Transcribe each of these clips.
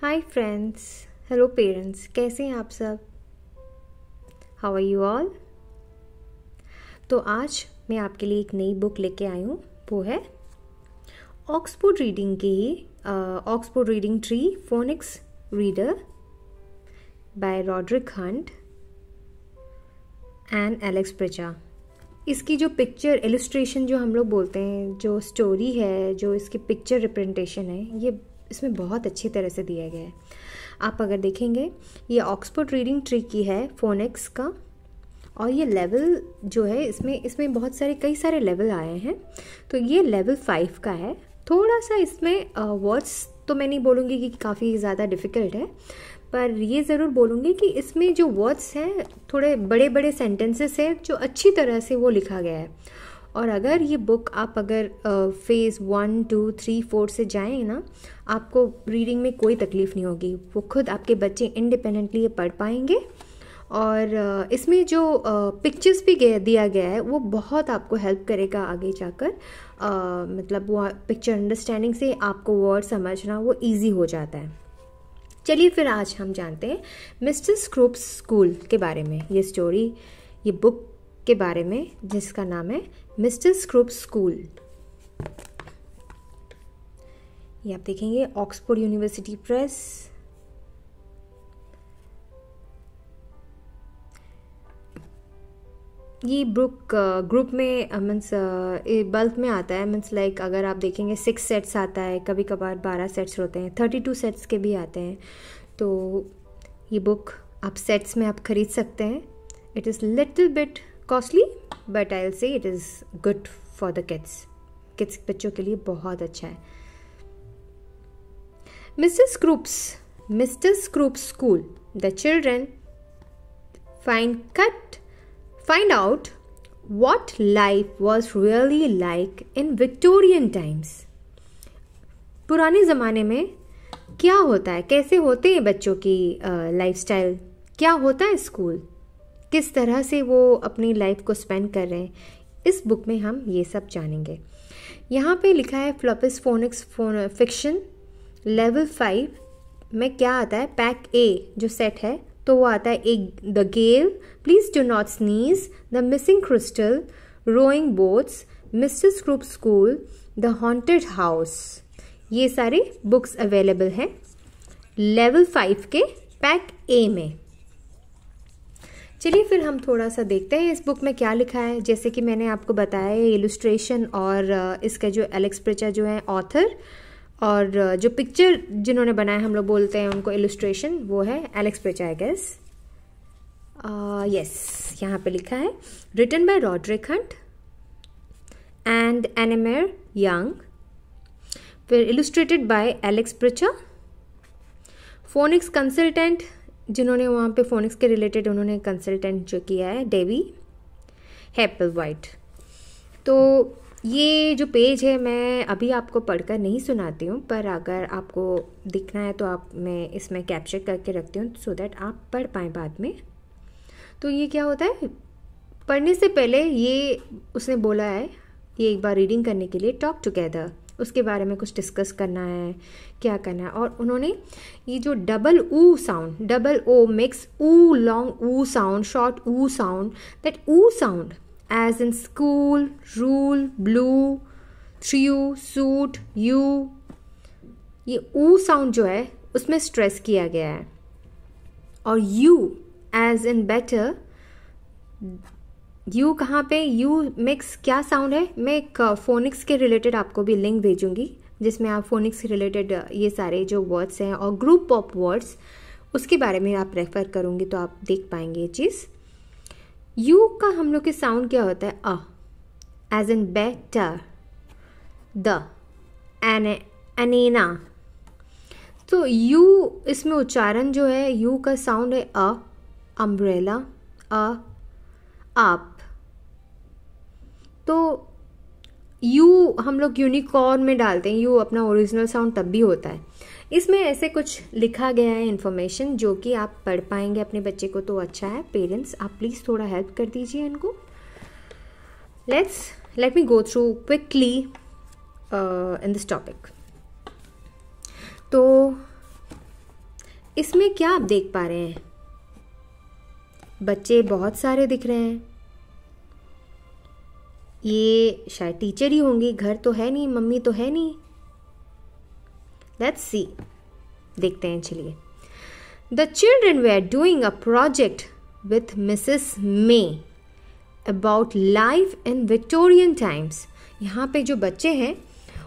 Hi friends, hello parents, कैसे हैं आप सब? How are you all? तो आज मैं आपके लिए एक नई बुक लेके आई हूँ। वो है ऑक्सफोर्ड रीडिंग की Oxford reading tree phonics reader by Roderick Hunt and Alex Brychta. इसकी जो पिक्चर इलस्ट्रेशन जो हम लोग बोलते हैं, जो स्टोरी है, जो इसकी पिक्चर रिप्रेजेंटेशन है, ये इसमें बहुत अच्छी तरह से दिया गया है। आप अगर देखेंगे, ये ऑक्सफोर्ड रीडिंग ट्री की है फोनिक्स का, और ये लेवल जो है इसमें बहुत सारे कई सारे लेवल आए हैं। तो ये लेवल 5 का है। थोड़ा सा इसमें वर्ड्स तो मैं नहीं बोलूँगी कि काफ़ी ज़्यादा डिफ़िकल्ट है, पर ये ज़रूर बोलूँगी कि इसमें जो वर्ड्स हैं थोड़े बड़े बड़े सेंटेंसेस हैं जो अच्छी तरह से वो लिखा गया है। और अगर ये बुक आप अगर फेज़ 1, 2, 3, 4 से जाएँ ना, आपको रीडिंग में कोई तकलीफ़ नहीं होगी। वो खुद आपके बच्चे इंडिपेंडेंटली ये पढ़ पाएंगे। और इसमें जो पिक्चर्स भी दिया गया है वो बहुत आपको हेल्प करेगा आगे जाकर। मतलब वो पिक्चर अंडरस्टैंडिंग से आपको वर्ड समझना वो ईजी हो जाता है। चलिए फिर आज हम जानते हैं मिस्टर स्क्रूप्स स्कूल के बारे में, ये स्टोरी, ये बुक के बारे में, जिसका नाम है मिस्टर स्क्रूप्स स्कूल। ये आप देखेंगे ऑक्सफोर्ड यूनिवर्सिटी प्रेस। ये बुक ग्रुप में मीन्स बल्क में आता है। मीन्स लाइक अगर आप देखेंगे 6 सेट्स आता है, कभी कभार 12 सेट्स होते हैं, 32 सेट्स के भी आते हैं। तो ये बुक आप सेट्स में आप खरीद सकते हैं। It is little bit costly but I will say it is good for the kids बच्चों के लिए बहुत अच्छा है। Mister Scroop's school, the children find out what life was really like in Victorian times। पुराने ज़माने में क्या होता है, कैसे होते हैं बच्चों की लाइफस्टाइल, क्या होता है स्कूल, किस तरह से वो अपनी लाइफ को स्पेंड कर रहे हैं, इस बुक में हम ये सब जानेंगे। यहाँ पे लिखा है फ्लॉपिस फोनिक्स फिक्शन लेवल 5 में क्या आता है। पैक ए जो सेट है तो वो आता है एक the gale, please do not sneeze, the missing crystal, rowing boats, mister Scroop school, the haunted house. ये सारे बुक्स अवेलेबल हैं लेवल 5 के पैक ए में। चलिए फिर हम थोड़ा सा देखते हैं इस बुक में क्या लिखा है। जैसे कि मैंने आपको बताया, इलस्ट्रेशन और इसका जो एलेक्स प्रिचा जो है ऑथर, और जो पिक्चर जिन्होंने बनाया हम लोग बोलते हैं उनको इलस्ट्रेशन, वो है Alex Brychta I guess. Yes, यहाँ पे लिखा है written by Roderick Hunt and Annemarie Young, फिर illustrated by Alex Brychta. Phonics consultant, जिन्होंने वहाँ पे फोनिक्स के रिलेटेड उन्होंने कंसल्टेंट जो किया है, डेवी हेपलवाइट। तो ये जो पेज है मैं अभी आपको पढ़कर नहीं सुनाती हूँ, पर अगर आपको दिखना है तो मैं इसमें कैप्चर करके रखती हूँ सो दैट आप पढ़ पाएँ बाद में। तो ये क्या होता है, पढ़ने से पहले ये उसने बोला है ये एक बार रीडिंग करने के लिए टॉक टुगेदर, उसके बारे में कुछ डिस्कस करना है, क्या करना है। और उन्होंने ये जो डबल ऊ साउंड, डबल ओ मिक्स ऊ, लॉन्ग ऊ साउंड, शॉर्ट ऊ साउंड, दैट ऊ sound as in school, rule, blue, threw, suit, you, ये ऊ साउंड जो है उसमें स्ट्रेस किया गया है। और you as in better, you कहाँ पे, you मिक्स क्या साउंड है, मैं एक फोनिक्स के रिलेटेड आपको भी लिंक भेजूंगी जिसमें आप फोनिक्स से रिलेटेड ये सारे जो वर्ड्स हैं और ग्रुप ऑफ वर्ड्स उसके बारे में आप रेफर करूँगी तो आप देख पाएंगे ये चीज़। यू का हम लोग के साउंड क्या होता है, एज इन बेटर, द, एनेना। तो यू इसमें उच्चारण जो है, यू का साउंड है अम्ब्रेला, आप। तो यू हम लोग यूनिकॉर्न में डालते हैं, यू अपना ओरिजिनल साउंड तब भी होता है। इसमें ऐसे कुछ लिखा गया है इन्फॉर्मेशन जो कि आप पढ़ पाएंगे अपने बच्चे को तो अच्छा है। पेरेंट्स आप प्लीज़ थोड़ा हेल्प कर दीजिए इनको। Let me go through quickly in this topic. तो इसमें क्या आप देख पा रहे हैं? बच्चे बहुत सारे दिख रहे हैं। ये शायद टीचर ही होंगी, घर तो है नहीं, मम्मी तो है नहीं। लेट्स सी, देखते हैं चलिए। The children were doing a project with Mrs May about life in Victorian times. यहाँ पे जो बच्चे हैं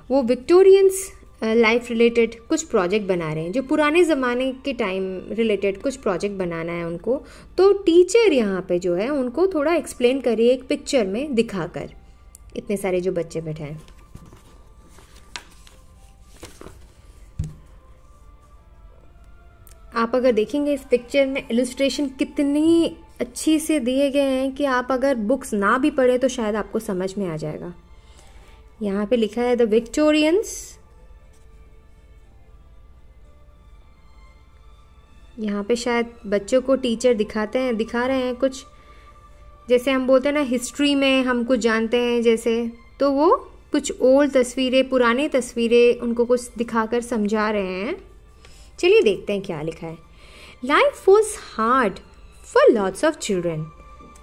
वो विक्टोरियंस लाइफ रिलेटेड कुछ प्रोजेक्ट बना रहे हैं, जो पुराने ज़माने के टाइम रिलेटेड कुछ प्रोजेक्ट बनाना है उनको। तो टीचर यहाँ पे जो है उनको थोड़ा एक्सप्लेन करिए एक पिक्चर में दिखाकर। इतने सारे जो बच्चे बैठे हैं, आप अगर देखेंगे इस पिक्चर में इलस्ट्रेशन कितनी अच्छी से दिए गए हैं कि आप अगर बुक्स ना भी पढ़े तो शायद आपको समझ में आ जाएगा। यहाँ पे लिखा है द विक्टोरियंस। यहाँ पे शायद बच्चों को टीचर दिखा रहे हैं कुछ, जैसे हम बोलते हैं ना हिस्ट्री में हम कुछ जानते हैं जैसे, तो वो कुछ ओल्ड तस्वीरें, पुरानी तस्वीरें उनको कुछ दिखाकर समझा रहे हैं। चलिए देखते हैं क्या लिखा है। Life was hard for lots of children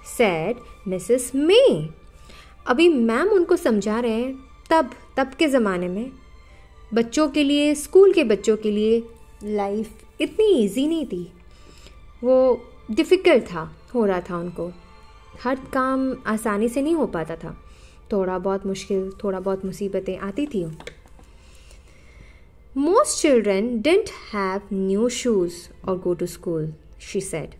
said Mrs May. अभी मैम उनको समझा रहे हैं तब के ज़माने में बच्चों के लिए, स्कूल के बच्चों के लिए लाइफ इतनी इजी नहीं थी, वो डिफ़िकल्ट हो रहा था उनको। हर काम आसानी से नहीं हो पाता था, थोड़ा बहुत मुश्किल, थोड़ा बहुत मुसीबतें आती थी। Most children didn't have new shoes or go to school, she said.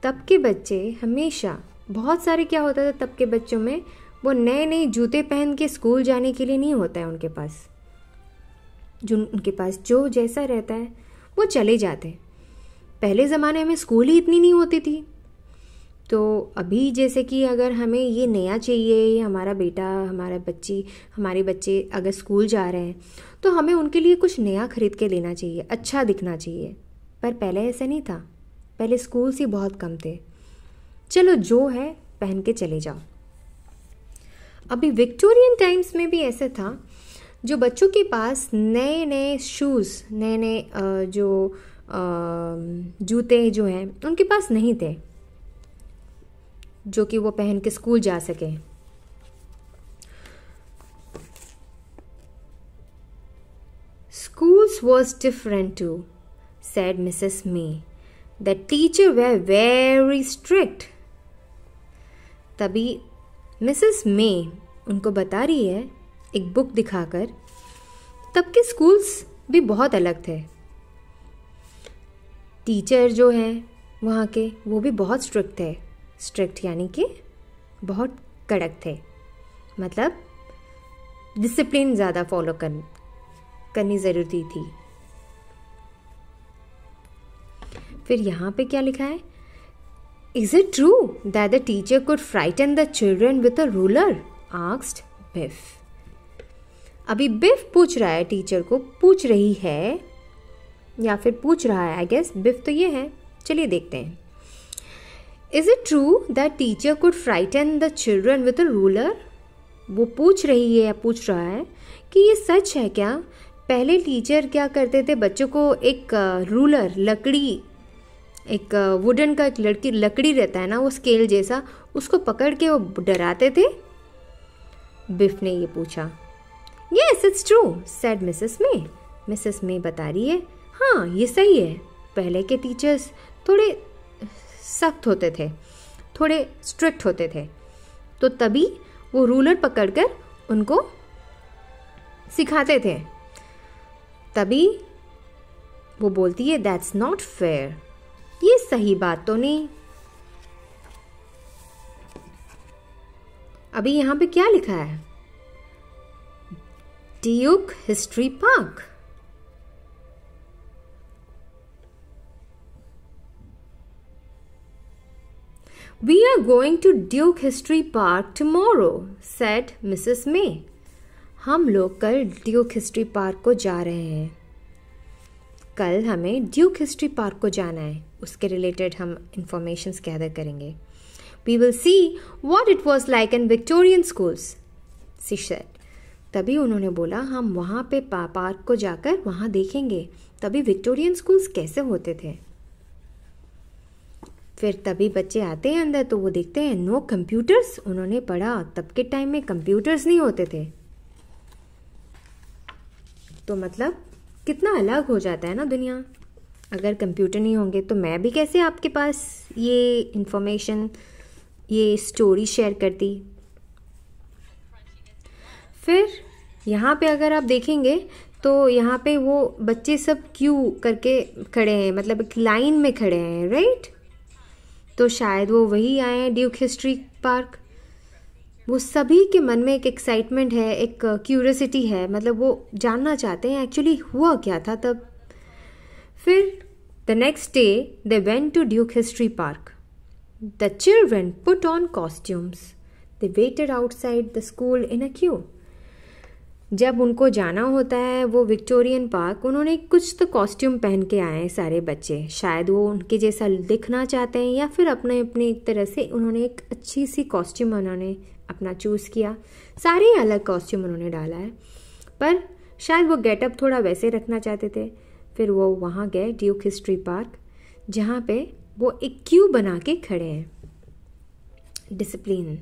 तब के बच्चे हमेशा, बहुत सारे क्या होता था तब के बच्चों में, वो नए नए जूते पहन के स्कूल जाने के लिए नहीं होता है उनके पास। उनके पास जो जैसा रहता है वो चले जाते। पहले ज़माने में स्कूल ही इतनी नहीं होती थी, तो अभी जैसे कि अगर हमें ये नया चाहिए, हमारा बेटा, हमारे बच्चे अगर स्कूल जा रहे हैं तो हमें उनके लिए कुछ नया खरीद के लेना चाहिए, अच्छा दिखना चाहिए। पर पहले ऐसा नहीं था, पहले स्कूल्स ही बहुत कम थे। चलो जो है पहन के चले जाओ। अभी विक्टोरियन टाइम्स में भी ऐसा था, जो बच्चों के पास नए नए शूज़, नए नए जो जूते जो हैं उनके पास नहीं थे, जो कि वो पहन के स्कूल जा सके। Schools was different too, said Mrs. May. The teacher were very strict. तभी मिसेस मे उनको बता रही है एक बुक दिखाकर, तब के स्कूल्स भी बहुत अलग थे। टीचर जो हैं वहाँ के वो भी बहुत स्ट्रिक्ट थे। स्ट्रिक्ट यानी कि बहुत कड़क थे, मतलब डिसिप्लिन ज़्यादा फॉलो करनी ज़रूरी थी। फिर यहाँ पे क्या लिखा है? Is it true that the teacher could frighten the children with a ruler? Asked Biff. अभी बिफ पूछ रहा है, टीचर को पूछ रही है या फिर पूछ रहा है, आई गेस बिफ तो ये है। चलिए देखते हैं। Is it true that teacher could frighten the children with a ruler? वो पूछ रही है या पूछ रहा है कि ये सच है क्या? पहले टीचर क्या करते थे, बच्चों को एक रूलर, लकड़ी, एक वुडन का एक लकड़ी रहता है ना, वो स्केल जैसा, उसको पकड़ के वो डराते थे। बिफ ने ये पूछा। Yes it's true said Mrs May. Mrs May बता रही है, हाँ ये सही है। पहले के टीचर्स थोड़े सख्त होते थे, थोड़े स्ट्रिक्ट होते थे, तो तभी वो रूलर पकड़कर उनको सिखाते थे। तभी वो बोलती है दैट्स नॉट फेयर, ये सही बात तो नहीं। अभी यहाँ पे क्या लिखा है? Duke History park. We are going to Duke History Park tomorrow, said Mrs. May. हम लोग कल ड्यूक हिस्ट्री पार्क को जा रहे हैं। कल हमें ड्यूक हिस्ट्री पार्क को जाना है, उसके रिलेटेड हम इंफॉर्मेशंस गैदर करेंगे। We will see what it was like in Victorian schools, she said. तभी उन्होंने बोला हम वहाँ पे पार्क को जाकर वहाँ देखेंगे तभी विक्टोरियन स्कूल्स कैसे होते थे। फिर तभी बच्चे आते हैं अंदर तो वो देखते हैं नो कंप्यूटर्स। उन्होंने पढ़ा तब के टाइम में कंप्यूटर्स नहीं होते थे। तो मतलब कितना अलग हो जाता है ना दुनिया। अगर कंप्यूटर नहीं होंगे तो मैं भी कैसे आपके पास ये इंफॉर्मेशन, ये स्टोरी शेयर करती। फिर यहाँ पे अगर आप देखेंगे तो यहाँ पे वो बच्चे सब क्यू करके खड़े हैं, मतलब एक लाइन में खड़े हैं, राइट। तो शायद वो वही आए हैं ड्यूक हिस्ट्री पार्क। वो सभी के मन में एक एक्साइटमेंट है, एक क्यूरियोसिटी है, मतलब वो जानना चाहते हैं एक्चुअली हुआ क्या था तब। फिर the next day they went to Duke History Park. The children put on costumes. They waited outside the school in a queue. जब उनको जाना होता है वो विक्टोरियन पार्क, उन्होंने कुछ तो कॉस्ट्यूम पहन के आए हैं सारे बच्चे। शायद वो उनके जैसा दिखना चाहते हैं या फिर अपने अपने एक तरह से उन्होंने एक अच्छी सी कॉस्ट्यूम उन्होंने अपना चूज़ किया। सारे अलग कॉस्ट्यूम उन्होंने डाला है, पर शायद वो गेटअप थोड़ा वैसे रखना चाहते थे। फिर वो वहाँ गए ड्यूक हिस्ट्री पार्क, जहाँ पे वो एक क्यू बना के खड़े हैं, डिसिप्लिन।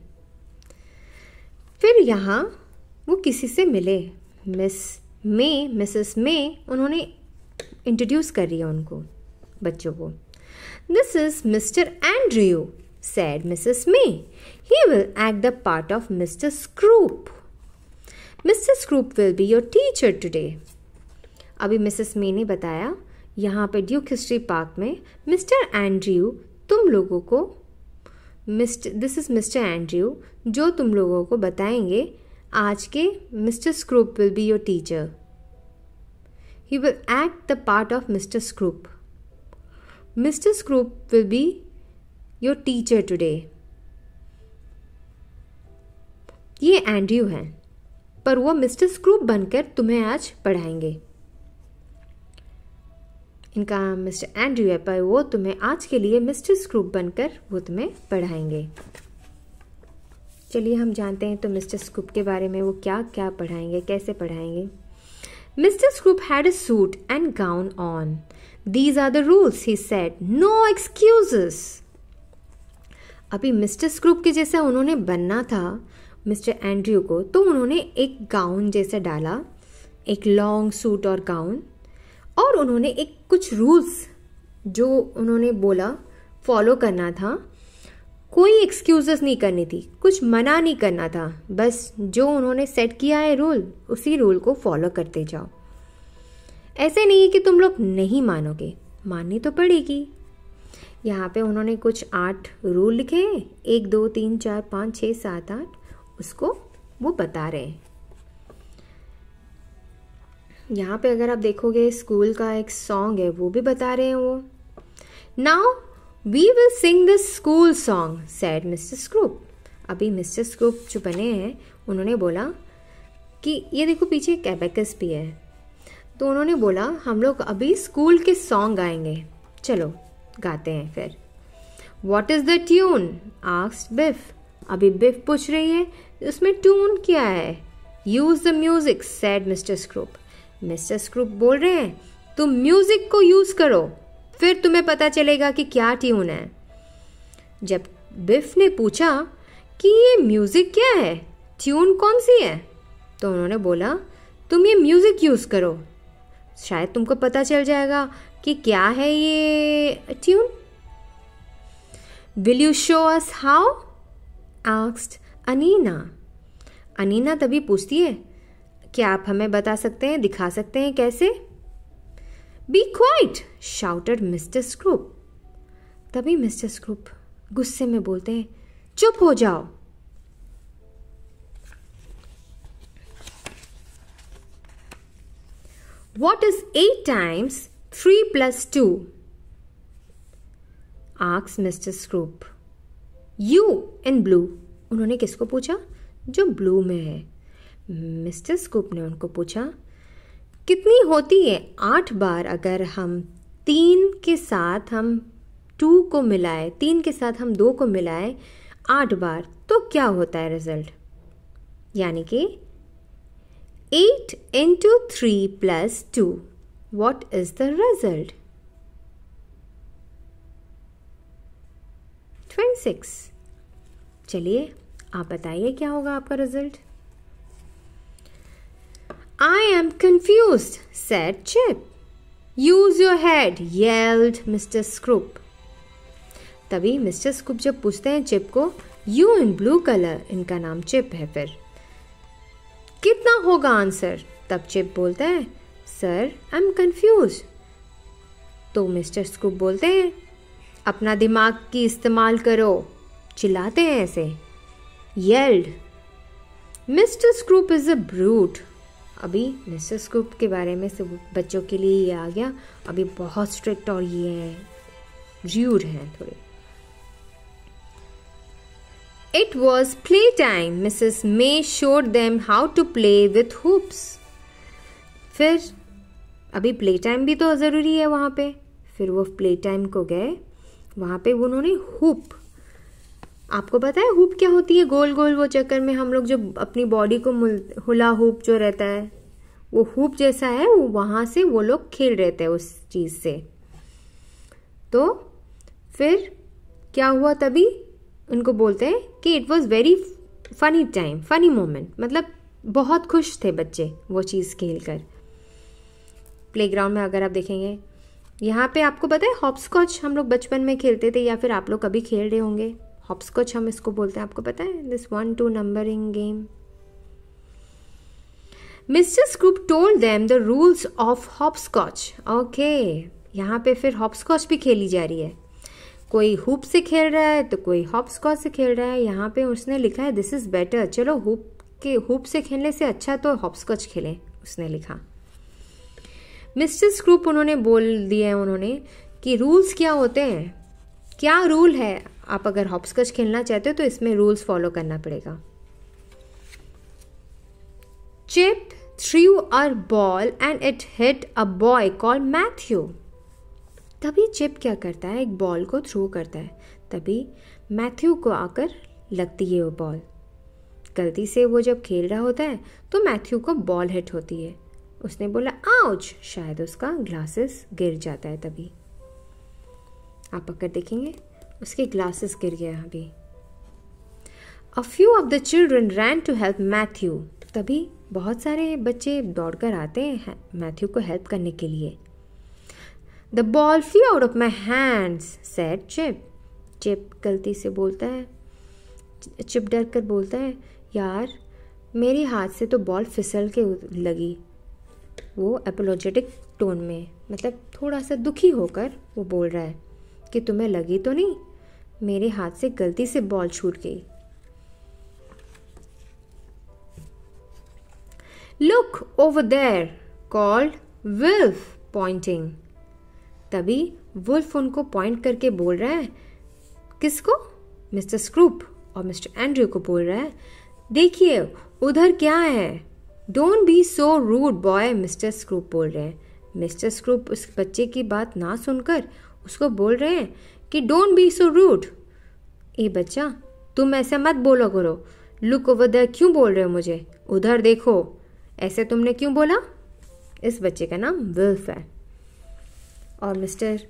फिर यहाँ वो किसी से मिले, मिसेस मे उन्होंने इंट्रोड्यूस कर दिया उनको, बच्चों को। This is mister Andrew, said Mrs. May. He will act the part of Mr. Scroop. Mr. Scroop will be your teacher today. अभी मिसेस मे ने बताया यहाँ पे ड्यूक हिस्ट्री पार्क में मिस्टर एंड्रयू तुम लोगों को, दिस इज मिस्टर एंड्रयू जो तुम लोगों को बताएंगे आज के mister Scroop will be your teacher. He will act the part of mister Scroop. Mister Scroop will be your teacher today. ये एंड्रयू हैं, पर वो मिस्टर स्क्रूप बनकर तुम्हें आज पढ़ाएंगे. इनका मिस्टर एंड्रयू है, पर वो तुम्हें आज के लिए मिस्टर स्क्रूप बनकर वो तुम्हें पढ़ाएंगे. चलिए हम जानते हैं तो मिस्टर स्क्रूप के बारे में, वो क्या क्या पढ़ाएंगे, कैसे पढ़ाएंगे. Mister Scroop had a suit and gown on. These are the rules, he said, no excuses. अभी मिस्टर स्क्रूप के जैसा उन्होंने बनना था मिस्टर एंड्रयू को, तो उन्होंने एक गाउन जैसा डाला, एक लॉन्ग सूट और गाउन, और उन्होंने एक कुछ रूल्स जो उन्होंने बोला फॉलो करना था. कोई एक्सक्यूजेस नहीं करनी थी, कुछ मना नहीं करना था, बस जो उन्होंने सेट किया है रूल, उसी रूल को फॉलो करते जाओ. ऐसे नहीं कि तुम लोग नहीं मानोगे, माननी तो पड़ेगी. यहाँ पे उन्होंने कुछ 8 रूल लिखे हैं, 1 2 3 4 5 6 7 8, उसको वो बता रहे हैं. यहाँ पे अगर आप देखोगे स्कूल का एक सॉन्ग है, वो भी बता रहे हैं वो. Now we will sing this school song, said mister Scroop. अभी मिस्टर स्क्रूप जो बने हैं उन्होंने बोला कि ये देखो पीछे एक एबेकस भी है, तो उन्होंने बोला हम लोग अभी स्कूल के सॉन्ग गाएंगे, चलो गाते हैं. फिर what is the tune, asked Biff. अभी बिफ पूछ रही है उसमें ट्यून क्या है. Use the music, said mister Scroop. Mister Scroop बोल रहे हैं तुम म्यूजिक को यूज करो, फिर तुम्हें पता चलेगा कि क्या ट्यून है. जब बिफ ने पूछा कि ये म्यूजिक क्या है, ट्यून कौन सी है, तो उन्होंने बोला तुम ये म्यूजिक यूज करो, शायद तुमको पता चल जाएगा कि क्या है ये tune. Will you show us how, asked Anneena. Anneena तभी पूछती है क्या आप हमें बता सकते हैं, दिखा सकते हैं कैसे. Be quiet, shouted mister Scroop. तभी मिस्टर स्क्रूप गुस्से में बोलते हैं चुप हो जाओ. What is 8 times 3 plus 2? asked Mr. Scroop. You in blue. उन्होंने किसको पूछा, जो ब्लू में है. मिस्टर स्कूप ने उनको पूछा कितनी होती है 8 बार अगर हम 3 के साथ हम 2 को मिलाए, 3 के साथ हम 2 को मिलाए 8 बार, तो क्या होता है रिजल्ट. यानी कि 8 into 3 plus 2. What is the result? 26. चलिए आप बताइए क्या होगा आपका result. I am confused, said Chip. Use your head, yelled Mr. Scroop. तभी मिस्टर स्कूप जब पूछते हैं चिप को, यू इन ब्लू कलर, इनका नाम चिप है, फिर कितना होगा आंसर. तब चिप बोलता है, सर आई एम कंफ्यूज. तो मिस्टर स्कूप बोलते हैं, अपना दिमाग की इस्तेमाल करो. चिल्लाते हैं ऐसे. Yelled, Mr Scoop is a brute. अभी मिस्टर स्कूप के बारे में सब बच्चों के लिए ये आ गया. अभी बहुत स्ट्रिक्ट और ये है, रूड हैं थोड़े. It was playtime. Mrs. May showed them how to play with hoops. फिर अभी प्ले टाइम भी तो ज़रूरी है वहाँ पे. फिर वो प्ले टाइम को गए. वहाँ पे उन्होंने हुप, आपको पता है हुप क्या होती है? गोल गोल वो चक्कर में हम लोग जो अपनी बॉडी को हुला हुप जो रहता है, वो हुप जैसा है. वो वहाँ से वो लोग खेल रहे थे उस चीज़ से. तो फिर क्या हुआ, तभी उनको बोलते हैं कि it was very funny time, funny moment. मतलब बहुत खुश थे बच्चे वो चीज़ खेल कर. प्लेग्राउंड में अगर आप देखेंगे, यहाँ पे आपको पता है हॉपस्कॉच हम लोग बचपन में खेलते थे, या फिर आप लोग कभी खेल रहे होंगे. हॉपस्कॉच हम इसको बोलते हैं, आपको पता है, this 1-2 numbering game. Mister scoop told them the rules of hopscotch. Okay, यहाँ पे फिर हॉपस्कॉच भी खेली जा रही है. कोई हुप से खेल रहा है तो कोई हॉपस्कॉच से खेल रहा है. यहाँ पे उसने लिखा है दिस इज बेटर. चलो हुप से खेलने से अच्छा तो हॉपस्कॉच खेलें, उसने लिखा. मिस्टर स्कूप उन्होंने बोल दिया उन्होंने कि रूल्स क्या होते हैं, क्या रूल है. आप अगर हॉपस्कॉच खेलना चाहते हो तो इसमें रूल्स फॉलो करना पड़ेगा. Chip through a ball and it hit a boy called Matthew. तभी चिप क्या करता है, एक बॉल को थ्रो करता है. तभी मैथ्यू को आकर लगती है वो बॉल. गलती से वो जब खेल रहा होता है तो मैथ्यू को बॉल हिट होती है. उसने बोला आउच, शायद उसका ग्लासेस गिर जाता है. तभी आप अगर देखेंगे उसके ग्लासेस गिर गए. अभी a few of the children ran to help Matthew. तभी बहुत सारे बच्चे दौड़कर आते हैं मैथ्यू को हेल्प करने के लिए. The ball flew out of my hands, said Chip. Chip गलती से बोलता है, चिप डर कर बोलता है, यार मेरे हाथ से तो बॉल फिसल के लगी. वो एपोलॉजेटिक टोन में, मतलब थोड़ा सा दुखी होकर वो बोल रहा है कि तुम्हें लगी तो नहीं, मेरे हाथ से गलती से बॉल छूट गई. Look over there, called Wilf, pointing. तभी वुल्फ उनको पॉइंट करके बोल रहा है. किसको? मिस्टर स्क्रूप और मिस्टर एंड्रयू को बोल रहा है, देखिए उधर क्या है. Don't be so rude boy, mister Scroop बोल रहे हैं. मिस्टर स्क्रूप उस बच्चे की बात ना सुनकर उसको बोल रहे हैं कि डोंट बी सो रूड. ए बच्चा, तुम ऐसे मत बोलो करो. लुक ओवर देयर क्यों बोल रहे हो मुझे? उधर देखो, ऐसे तुमने क्यों बोला? इस बच्चे का नाम विल्फ है. और मिस्टर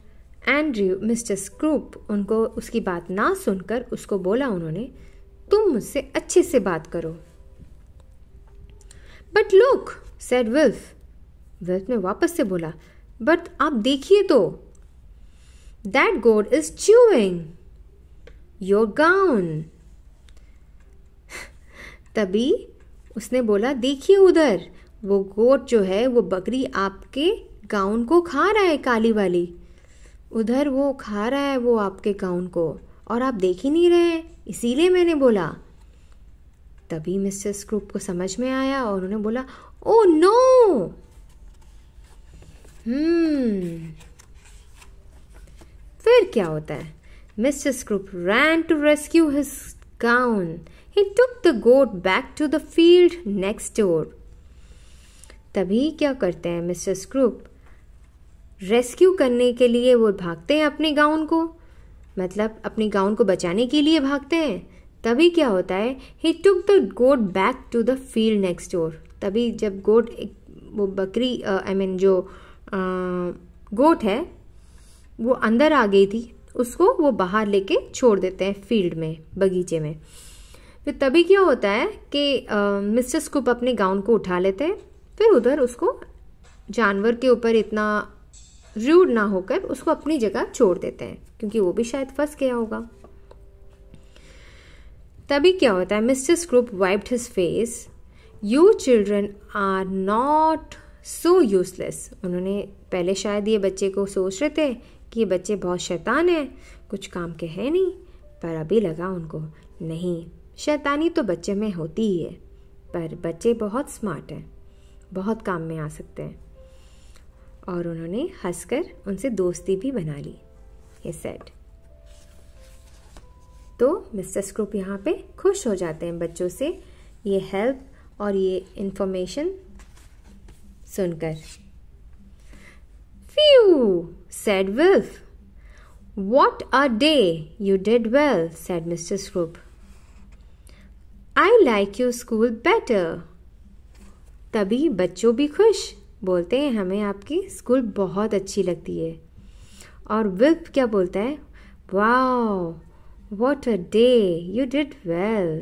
एंड्रयू, मिस्टर स्क्रूप उनको उसकी बात ना सुनकर उसको बोला उन्होंने, तुम मुझसे अच्छे से बात करो. But look, said Wilf. Wilf ने वापस से बोला, बट आप देखिए तो, that goat is chewing your gown. तभी उसने बोला, देखिए उधर वो गोट जो है, वो बकरी आपके गाउन को खा रहा है, काली वाली. उधर वो खा रहा है वो आपके गाउन को, और आप देख ही नहीं रहे हैं, इसीलिए मैंने बोला. तभी मिस्टर स्क्रूप को समझ में आया और उन्होंने बोला, ओ नो. फिर क्या होता है? Mister Scroop ran to rescue his gown. He took the goat back to the field next door. तभी क्या करते हैं मिस्टर स्क्रूप? रेस्क्यू करने के लिए वो भागते हैं अपने गाउन को, मतलब अपनी गाउन को बचाने के लिए भागते हैं. तभी क्या होता है? He took the goat back to the field next door. तभी जब वो बकरी जो गोट है वो अंदर आ गई थी, उसको वो बाहर लेके छोड़ देते हैं फील्ड में, बगीचे में। फिर तभी क्या होता है कि मिस्टर स्कूप अपने गाउन को उठा लेते हैं, फिर उधर उसको जानवर के ऊपर इतना रूड ना होकर उसको अपनी जगह छोड़ देते हैं, क्योंकि वो भी शायद फंस गया होगा। तभी क्या होता है, Mr Scoop wiped his face. You children are not so useless. उन्होंने पहले शायद ये बच्चे को सोच रहे थे कि ये बच्चे बहुत शैतान हैं, कुछ काम के हैं नहीं, पर अभी लगा उनको नहीं, शैतानी तो बच्चे में होती ही है, पर बच्चे बहुत स्मार्ट हैं, बहुत काम में आ सकते हैं। और उन्होंने हंसकर उनसे दोस्ती भी बना ली, he said। तो मिस्टर स्कूप यहाँ पे खुश हो जाते हैं बच्चों से ये हेल्प और ये इंफॉर्मेशन सुनकर। Phew, said Wilf. What a day! You did well, said Mr. Scroop. I like your school better. तभी बच्चों भी खुश, बोलते हैं हमें आपकी स्कूल बहुत अच्छी लगती है। और विल्फ क्या बोलता है, wow what a day, you did well.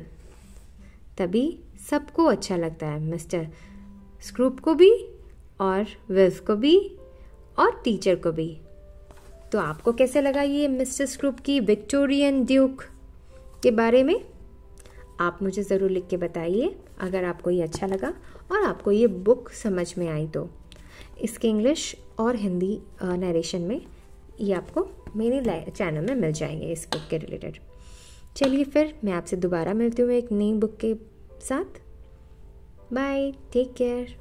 तभी सबको अच्छा लगता है, मिस्टर स्क्रूप को भी और विल्फ को भी और टीचर को भी। तो आपको कैसे लगा ये मिस्टर स्क्रूप की विक्टोरियन ड्यूक के बारे में? आप मुझे ज़रूर लिख के बताइए अगर आपको ये अच्छा लगा और आपको ये बुक समझ में आई तो। इसके इंग्लिश और हिंदी नरेशन में ये आपको मेरे चैनल में मिल जाएंगे इस बुक के रिलेटेड। चलिए फिर मैं आपसे दोबारा मिलती हूँ एक नई बुक के साथ। Bye, take care.